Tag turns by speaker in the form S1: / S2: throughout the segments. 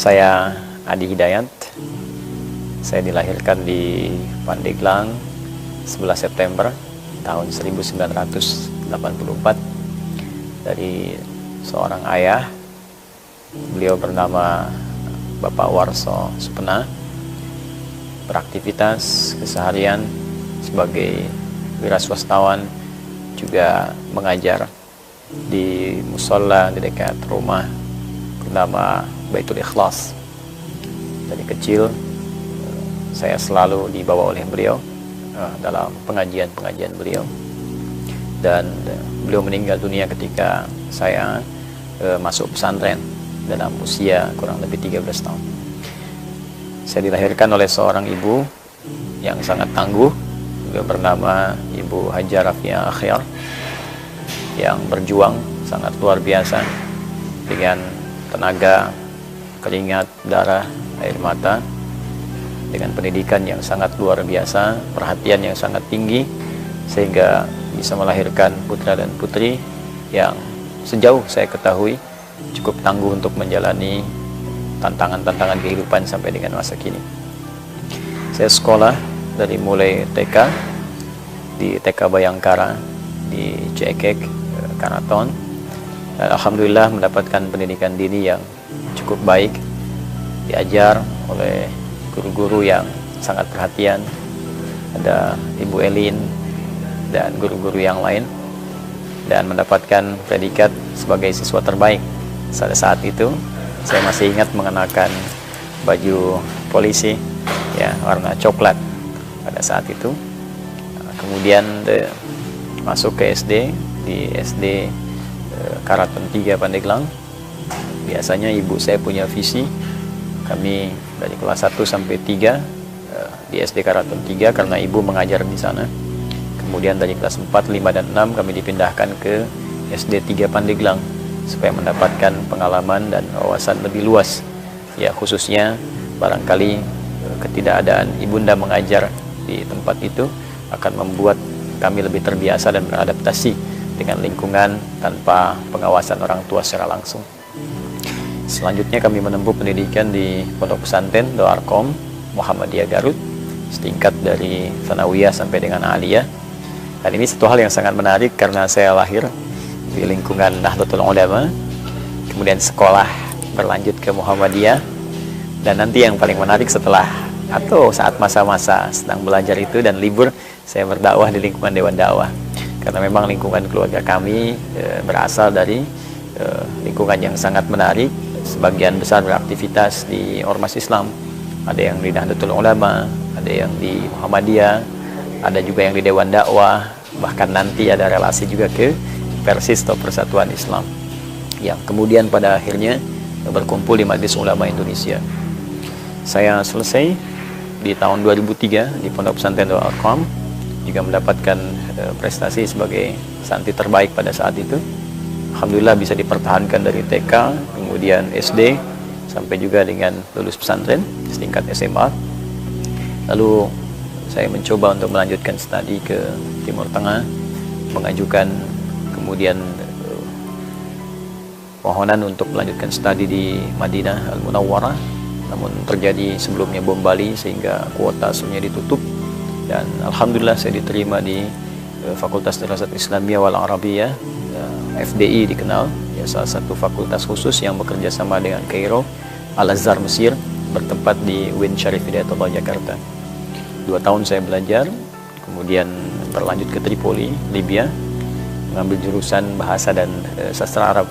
S1: Saya Adi Hidayat. Saya dilahirkan di Pandeglang 11 September tahun 1984 dari seorang ayah. Beliau bernama Bapak Warso Supena. Beraktivitas keseharian sebagai wira swastawan, juga mengajar di musola di dekat rumah bernama Baitul Ikhlas. Dari kecil saya selalu dibawa oleh beliau dalam pengajian-pengajian beliau, dan beliau meninggal dunia ketika saya masuk pesantren dalam usia kurang lebih 13 tahun. Saya dilahirkan oleh seorang ibu yang sangat tangguh. Beliau bernama Ibu Hajar Rafia Akhyar, yang berjuang sangat luar biasa dengan tenaga, keringat, darah, air mata, dengan pendidikan yang sangat luar biasa, perhatian yang sangat tinggi, sehingga bisa melahirkan putra dan putri yang sejauh saya ketahui cukup tangguh untuk menjalani tantangan-tantangan kehidupan sampai dengan masa kini. Saya sekolah dari mulai TK di TK Bayangkara di Cekek, Karaton, dan alhamdulillah mendapatkan pendidikan dini yang cukup baik, diajar oleh guru-guru yang sangat perhatian. Ada Ibu Elin dan guru-guru yang lain, dan mendapatkan predikat sebagai siswa terbaik. Pada saat itu saya masih ingat mengenakan baju polisi ya, warna coklat pada saat itu. Kemudian masuk ke SD di SD Karaton 3 Pandeglang. Biasanya ibu saya punya visi kami dari kelas 1 sampai 3 di SD Karaton 3 karena ibu mengajar di sana. Kemudian dari kelas 4, 5, dan 6 kami dipindahkan ke SD 3 Pandeglang supaya mendapatkan pengalaman dan wawasan lebih luas. Ya, khususnya barangkali ketidakadaan ibunda mengajar di tempat itu akan membuat kami lebih terbiasa dan beradaptasi dengan lingkungan tanpa pengawasan orang tua secara langsung. Selanjutnya kami menempuh pendidikan di Pondok Pesantren Doarkom Muhammadiyah Garut, setingkat dari Tsanawiyah sampai dengan Aliyah. Dan ini satu hal yang sangat menarik karena saya lahir di lingkungan Nahdlatul Ulama, kemudian sekolah berlanjut ke Muhammadiyah, dan nanti yang paling menarik setelah atau saat masa-masa sedang belajar itu dan libur, saya berdakwah di lingkungan Dewan Dakwah. Karena memang lingkungan keluarga kami berasal dari lingkungan yang sangat menarik. Sebagian besar beraktivitas di Ormas Islam. Ada yang di Nahdlatul Ulama, ada yang di Muhammadiyah, ada juga yang di Dewan Dakwah, bahkan nanti ada relasi juga ke Persis atau Persatuan Islam, yang kemudian pada akhirnya berkumpul di Majelis Ulama Indonesia. Saya selesai di tahun 2003 di Pondok Pesantren Doarkom, juga mendapatkan prestasi sebagai santri terbaik pada saat itu. Alhamdulillah bisa dipertahankan dari TK, kemudian SD, sampai juga dengan lulus pesantren setingkat SMA. Lalu saya mencoba untuk melanjutkan studi ke Timur Tengah, mengajukan kemudian permohonan untuk melanjutkan studi di Madinah Al-Munawwarah, namun terjadi sebelumnya bom Bali sehingga kuota semuanya ditutup, dan alhamdulillah saya diterima di Fakultas Dirasat Islamiyah wal Arabiyah, FDI dikenal, ya, salah satu fakultas khusus yang bekerja sama dengan Kairo Al-Azhar Mesir, bertempat di UIN Syarif Hidayatullah Jakarta. 2 tahun saya belajar, kemudian berlanjut ke Tripoli, Libya, mengambil jurusan bahasa dan sastra Arab.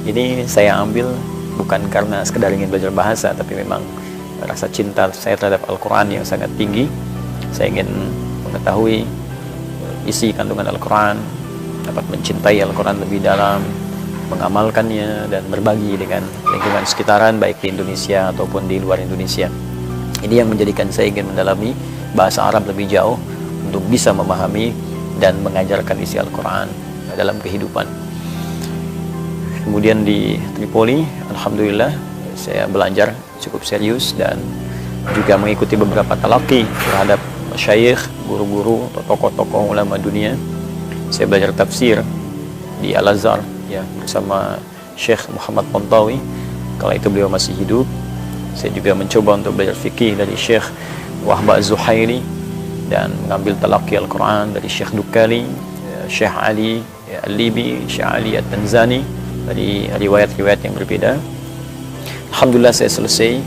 S1: Ini saya ambil bukan karena sekedar ingin belajar bahasa, tapi memang rasa cinta saya terhadap Al-Quran yang sangat tinggi. Saya ingin mengetahui isi kandungan Al-Quran, dapat mencintai Al-Quran lebih dalam, mengamalkannya, dan berbagi dengan lingkungan sekitaran, baik di Indonesia ataupun di luar Indonesia. Ini yang menjadikan saya ingin mendalami bahasa Arab lebih jauh untuk bisa memahami dan mengajarkan isi Al-Quran dalam kehidupan. Kemudian di Tripoli, alhamdulillah saya belajar cukup serius dan juga mengikuti beberapa talaqi terhadap masyayikh, guru-guru, tokoh-tokoh ulama dunia. Saya belajar tafsir di Al-Azhar ya, bersama Syekh Muhammad Pontawi. Kala itu beliau masih hidup. Saya juga mencoba untuk belajar fikih dari Syekh Wahba Az-Zuhairi dan mengambil talaqi Al-Quran dari Syekh Dukali, Syekh Ali Al-Libi, Syekh Ali At-Tanzani, dari riwayat-riwayat yang berbeda. Alhamdulillah saya selesai,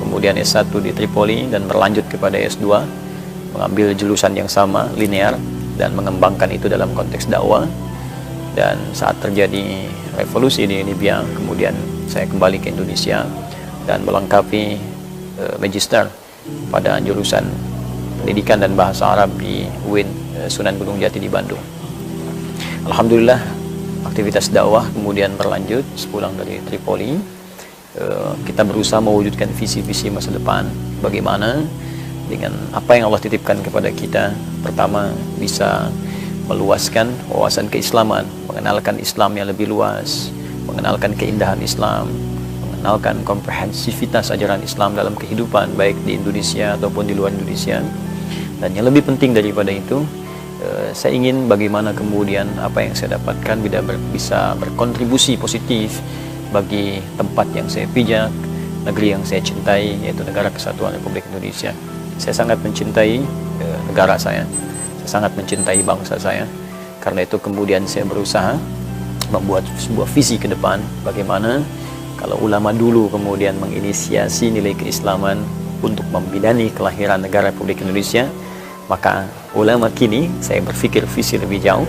S1: kemudian S1 di Tripoli dan berlanjut kepada S2, mengambil jurusan yang sama, linear, dan mengembangkan itu dalam konteks dakwah. Dan saat terjadi revolusi di Libya, kemudian saya kembali ke Indonesia dan melengkapi magister pada jurusan pendidikan dan bahasa Arab di UIN Sunan Gunung Jati di Bandung. Alhamdulillah aktivitas dakwah kemudian berlanjut. Sepulang dari Tripoli, kita berusaha mewujudkan visi-visi masa depan, bagaimana dengan apa yang Allah titipkan kepada kita. Pertama, bisa meluaskan wawasan keislaman, mengenalkan Islam yang lebih luas, mengenalkan keindahan Islam, mengenalkan komprehensivitas ajaran Islam dalam kehidupan baik di Indonesia ataupun di luar Indonesia. Dan yang lebih penting daripada itu, saya ingin bagaimana kemudian apa yang saya dapatkan bisa berkontribusi positif bagi tempat yang saya pijak, negeri yang saya cintai, yaitu Negara Kesatuan Republik Indonesia. Saya sangat mencintai negara saya sangat mencintai bangsa saya. Karena itu kemudian saya berusaha membuat sebuah visi ke depan, bagaimana kalau ulama dulu kemudian menginisiasi nilai keislaman untuk membidani kelahiran negara Republik Indonesia, maka ulama kini saya berpikir visi lebih jauh,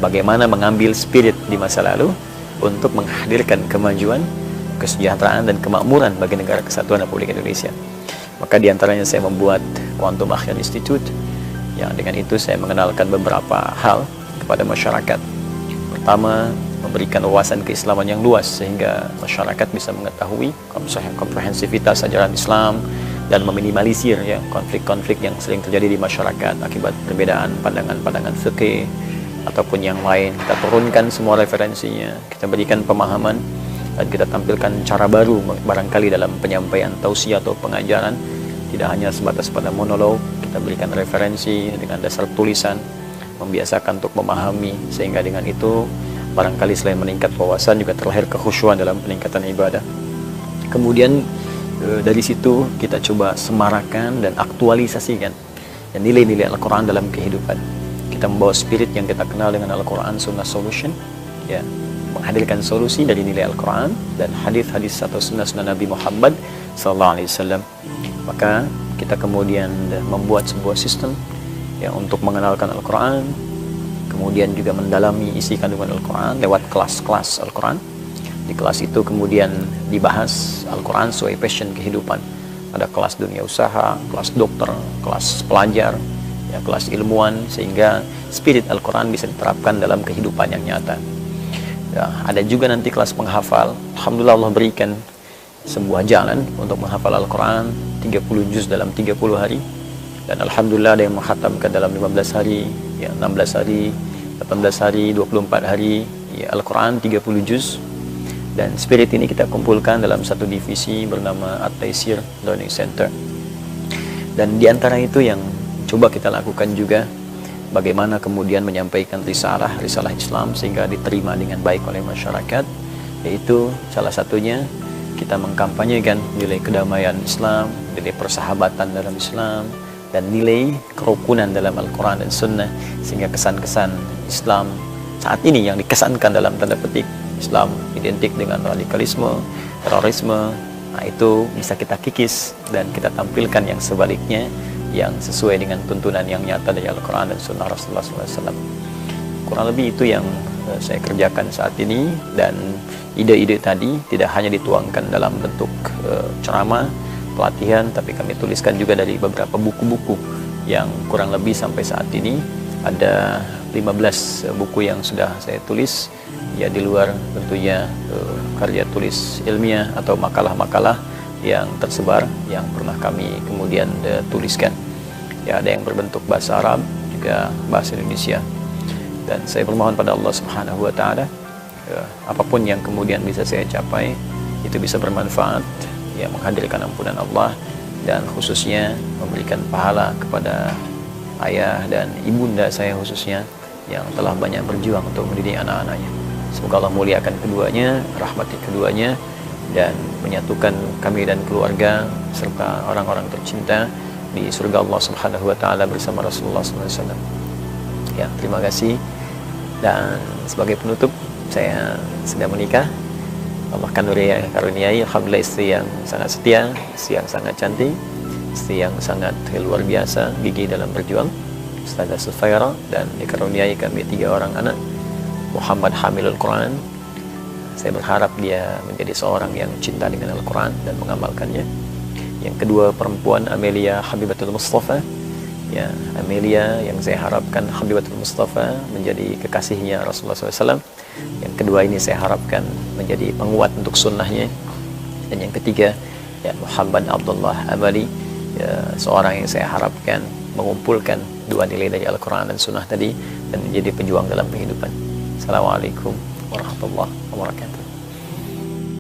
S1: bagaimana mengambil spirit di masa lalu untuk menghadirkan kemajuan, kesejahteraan dan kemakmuran bagi Negara Kesatuan Republik Indonesia. Maka diantaranya saya membuat Quantum Akhyar Institute, yang dengan itu saya mengenalkan beberapa hal kepada masyarakat. Pertama, memberikan wawasan keislaman yang luas sehingga masyarakat bisa mengetahui komprehensivitas ajaran Islam dan meminimalisir ya konflik-konflik yang sering terjadi di masyarakat akibat perbedaan pandangan-pandangan fikih ataupun yang lain. Kita turunkan semua referensinya, kita berikan pemahaman dan kita tampilkan cara baru barangkali dalam penyampaian tausiah atau pengajaran. Tidak hanya sebatas pada monolog, kita berikan referensi dengan dasar tulisan, membiasakan untuk memahami, sehingga dengan itu barangkali selain meningkat wawasan juga terlahir kekhusyuan dalam peningkatan ibadah. Kemudian dari situ kita coba semarakan dan aktualisasikan dan nilai-nilai Al-Quran dalam kehidupan. Kita membawa spirit yang kita kenal dengan Al-Quran Sunnah Solution, ya, menghadirkan solusi dari nilai Al-Quran dan hadis-hadis atau sunnah-sunnah Nabi Muhammad SAW. Maka kita kemudian membuat sebuah sistem yang untuk mengenalkan Al-Quran, kemudian juga mendalami isi kandungan Al-Quran lewat kelas-kelas Al-Quran. Di kelas itu kemudian dibahas Al-Quran sesuai passion kehidupan. Ada kelas dunia usaha, kelas dokter, kelas pelajar, ya, kelas ilmuwan, sehingga spirit Al-Quran bisa diterapkan dalam kehidupan yang nyata. Ya, ada juga nanti kelas penghafal. Alhamdulillah Allah berikan sebuah jalan untuk menghafal Al-Quran 30 juz dalam 30 hari. Dan Alhamdulillah ada yang menghatamkan dalam 15 hari, ya, 16 hari, 18 hari, 24 hari, ya, Al-Quran 30 juz. Dan spirit ini kita kumpulkan dalam satu divisi bernama At-Taisir Learning Center. Dan diantara itu yang coba kita lakukan juga, bagaimana kemudian menyampaikan risalah Islam sehingga diterima dengan baik oleh masyarakat, yaitu salah satunya kita mengkampanyekan nilai kedamaian Islam, nilai persahabatan dalam Islam, dan nilai kerukunan dalam Al-Quran dan Sunnah, sehingga kesan-kesan Islam saat ini yang dikesankan dalam tanda petik Islam identik dengan radikalisme, terorisme, nah itu bisa kita kikis dan kita tampilkan yang sebaliknya, yang sesuai dengan tuntunan yang nyata dari Al-Quran dan Sunnah Rasulullah SAW. Kurang lebih itu yang saya kerjakan saat ini. Dan ide-ide tadi tidak hanya dituangkan dalam bentuk ceramah, pelatihan, tapi kami tuliskan juga dari beberapa buku-buku yang kurang lebih sampai saat ini ada 15 buku yang sudah saya tulis, ya, di luar tentunya karya tulis ilmiah atau makalah-makalah yang tersebar yang pernah kami kemudian tuliskan. Ya, ada yang berbentuk bahasa Arab, juga bahasa Indonesia. Dan saya bermohon pada Allah Subhanahu wa taala, apapun yang kemudian bisa saya capai itu bisa bermanfaat, ya, menghadirkan ampunan Allah, dan khususnya memberikan pahala kepada ayah dan ibunda saya khususnya yang telah banyak berjuang untuk mendidik anak-anaknya. Semoga Allah muliakan keduanya, rahmati keduanya, dan menyatukan kami dan keluarga serta orang-orang tercinta di surga Allah Subhanahu wa taala bersama Rasulullah SAW. Ya, terima kasih. Dan sebagai penutup, saya sedang menikah. Allah karuniai alhamdulillah istri yang sangat setia, istri yang sangat cantik, istri yang sangat luar biasa, gigih dalam berjuang, Ustazah Sufaira, dan dikaruniai kami 3 orang anak. Muhammad hamilul Quran, saya berharap dia menjadi seorang yang cinta dengan Al-Quran dan mengamalkannya. Yang kedua perempuan, Amelia Habibatul Mustafa. Ya, Amelia yang saya harapkan Habibatul Mustafa menjadi kekasihnya Rasulullah SAW. Yang kedua ini saya harapkan menjadi penguat untuk sunnahnya. Dan yang ketiga, ya, Muhammad Abdullah Amali, ya, seorang yang saya harapkan mengumpulkan 2 nilai dari Al-Quran dan sunnah tadi dan menjadi pejuang dalam kehidupan. Assalamualaikum warahmatullahi wabarakatuh.